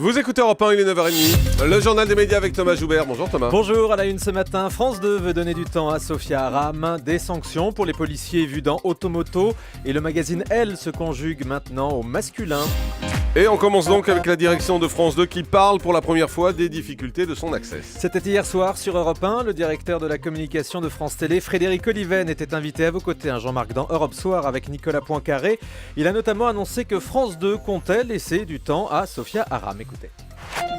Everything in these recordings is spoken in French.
Vous écoutez Europe 1, il est 9h30. Le journal des médias avec Thomas Joubert. Bonjour Thomas. Bonjour, à la une ce matin, France 2 veut donner du temps à Sophia Aram. Des sanctions pour les policiers vus dans Automoto. Et le magazine Elle se conjugue maintenant au masculin. Et on commence donc avec la direction de France 2 qui parle pour la première fois des difficultés de son accès. C'était hier soir sur Europe 1. Le directeur de la communication de France Télé, Frédéric Oliven, était invité à vos côtés, Jean-Marc, dans Europe Soir avec Nicolas Poincaré. Il a notamment annoncé que France 2 comptait laisser du temps à Sophia Aram. Écoutez.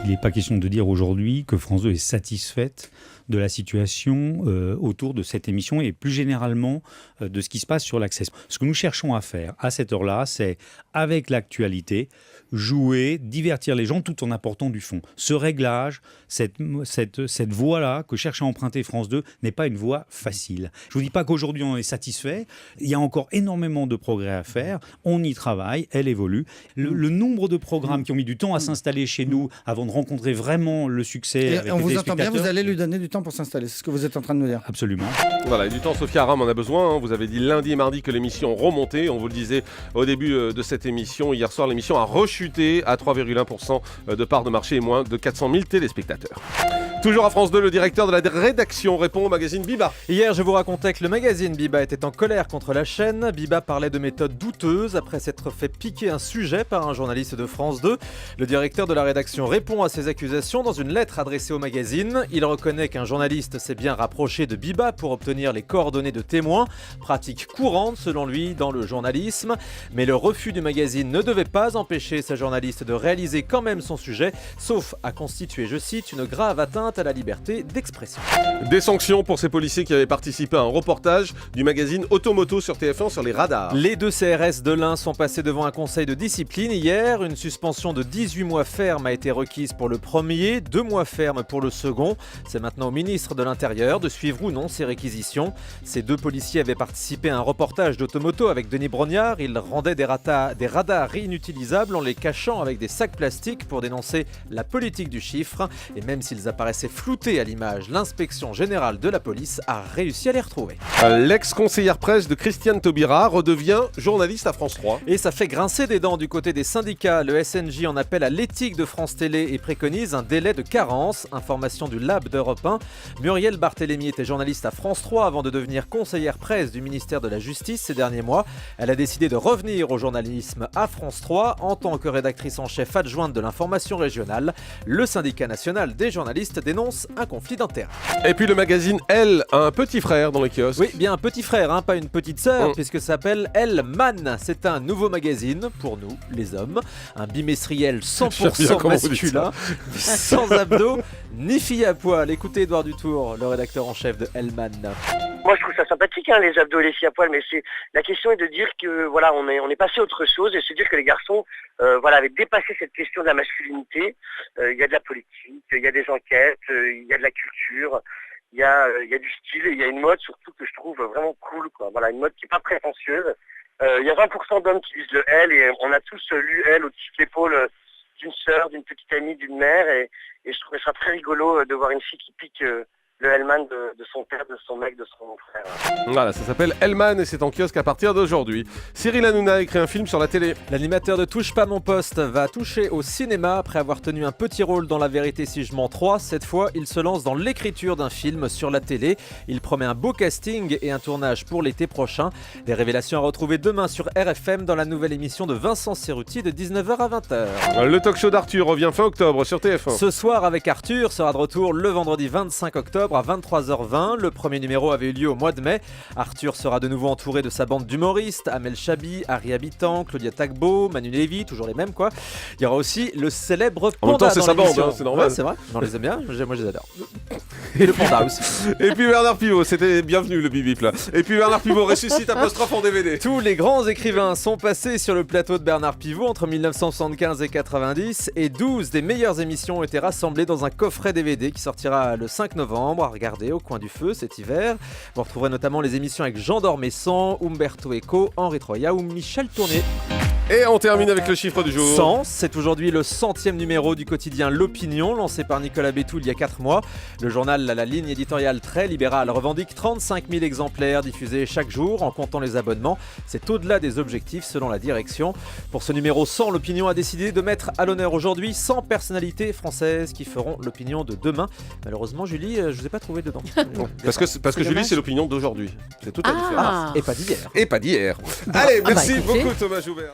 Il n'est pas question de dire aujourd'hui que France 2 est satisfaite de la situation autour de cette émission et plus généralement de ce qui se passe sur l'Access. Ce que nous cherchons à faire à cette heure-là, c'est, avec l'actualité, jouer, divertir les gens tout en apportant du fond. Ce réglage, cette voie-là que cherche à emprunter France 2 n'est pas une voie facile. Je ne vous dis pas qu'aujourd'hui on est satisfait, il y a encore énormément de progrès à faire, on y travaille, elle évolue. Le nombre de programmes qui ont mis du temps à s'installer chez nous avant de rencontrer vraiment le succès avec on les vous entend bien, téléspectateurs. vous allez lui donner du temps pour s'installer, c'est ce que vous êtes en train de nous dire. Absolument. Voilà, et du temps, Sophia Aram en a besoin. Vous avez dit lundi et mardi que l'émission remontait. On vous le disait au début de cette émission. Hier soir, l'émission a rechuté à 3,1% de part de marché et moins de 400 000 téléspectateurs. Toujours à France 2, le directeur de la rédaction répond au magazine Biba. Hier, je vous racontais que le magazine Biba était en colère contre la chaîne. Biba parlait de méthodes douteuses après s'être fait piquer un sujet par un journaliste de France 2. Le directeur de la rédaction répond à ces accusations dans une lettre adressée au magazine. Il reconnaît qu'un journaliste s'est bien rapproché de Biba pour obtenir les coordonnées de témoins, pratique courante selon lui dans le journalisme. Mais le refus du magazine ne devait pas empêcher ce journaliste de réaliser quand même son sujet, sauf à constituer, je cite, une grave atteinte à la liberté d'expression. Des sanctions pour ces policiers qui avaient participé à un reportage du magazine Automoto sur TF1 sur les radars. Les deux CRS de l'Ain sont passés devant un conseil de discipline hier. Une suspension de 18 mois ferme a été requise pour le premier, 2 mois ferme pour le second. C'est maintenant au ministre de l'Intérieur de suivre ou non ces réquisitions. Ces deux policiers avaient participé à un reportage d'Automoto avec Denis Brognard. Ils rendaient des radars inutilisables en les cachant avec des sacs plastiques pour dénoncer la politique du chiffre. Et même s'ils apparaissaient floutés à l'image, l'inspection générale de la police a réussi à les retrouver. L'ex-conseillère presse de Christiane Taubira redevient journaliste à France 3. Et ça fait grincer des dents du côté des syndicats. Le SNJ en appelle à l'éthique de France Télé et préconise un délai de carence. Information du Lab d'Europe 1. Muriel Barthélémy était journaliste à France 3 avant de devenir conseillère presse du ministère de la Justice ces derniers mois. Elle a décidé de revenir au journalisme à France 3 en tant que rédactrice en chef adjointe de l'information régionale. Le syndicat national des journalistes dénonce un conflit d'intérêts. Et puis le magazine Elle a un petit frère dans les kiosques. Oui, bien un petit frère, pas une petite sœur, puisque ça s'appelle Elle Man. C'est un nouveau magazine pour nous, les hommes. Un bimestriel 100% masculin, sans abdos, ni filles à poil. Écoutez Édouard Dutour, le rédacteur en chef de Elle Man. Moi je trouve ça sympathique les abdos et les filles à poil, mais la question est de dire que voilà on est passé à autre chose et se dire que les garçons avaient dépassé cette question de la masculinité. Il y a de la politique, il y a des enquêtes, il y a de la culture, il y a du style, et il y a une mode surtout que je trouve vraiment cool, quoi. Voilà, une mode qui n'est pas prétentieuse. Il y a 20% d'hommes qui lisent le Elle et on a tous lu Elle au-dessus de l'épaule d'une sœur, d'une petite amie, d'une mère et je trouvais ça très rigolo de voir une fille qui pique le Hellman de son père, de son mec, de son frère. Voilà, ça s'appelle Hellman et c'est en kiosque à partir d'aujourd'hui. Cyril Hanouna a écrit un film sur la télé. L'animateur de Touche pas mon poste va toucher au cinéma après avoir tenu un petit rôle dans La Vérité si je mens 3. Cette fois, il se lance dans l'écriture d'un film sur la télé. Il promet un beau casting et un tournage pour l'été prochain. Des révélations à retrouver demain sur RFM dans la nouvelle émission de Vincent Cerruti de 19h à 20h. Le talk show d'Arthur revient fin octobre sur TF1. Ce soir avec Arthur sera de retour le vendredi 25 octobre à 23h20. Le premier numéro avait eu lieu au mois de mai. Arthur sera de nouveau entouré de sa bande d'humoristes, Amel Chabi, Harry Habitant, Claudia Tagbo, Manu Lévy, toujours les mêmes quoi. Il y aura aussi le célèbre Panda. En même temps, c'est dans sa bande, l'émission. c'est normal. Ouais, c'est vrai, on les aime bien, moi je les adore. Et le Panda aussi. Et puis Bernard Pivot, c'était bienvenu le bibip là. Et puis Bernard Pivot ressuscite apostrophe en DVD. Tous les grands écrivains sont passés sur le plateau de Bernard Pivot entre 1975 et 90 et 12 des meilleures émissions ont été rassemblées dans un coffret DVD qui sortira le 5 novembre à regarder au coin du feu cet hiver. Vous retrouverez notamment les émissions avec Jean d'Ormesson, Umberto Eco, Henri Troya ou Michel Tournier. Et on termine avec le chiffre du jour. 100, c'est aujourd'hui le 100e numéro du quotidien L'Opinion, lancé par Nicolas Bétou il y a 4 mois. Le journal à la ligne éditoriale très libérale revendique 35 000 exemplaires diffusés chaque jour en comptant les abonnements. C'est au-delà des objectifs selon la direction. Pour ce numéro 100, L'Opinion a décidé de mettre à l'honneur aujourd'hui 100 personnalités françaises qui feront l'opinion de demain. Malheureusement, Julie, je ne vous ai pas trouvé dedans. Parce que Julie, c'est l'opinion d'aujourd'hui. C'est toute la différence. Et pas d'hier. Et pas d'hier. Allez, merci écoutez. beaucoup Thomas Joubert.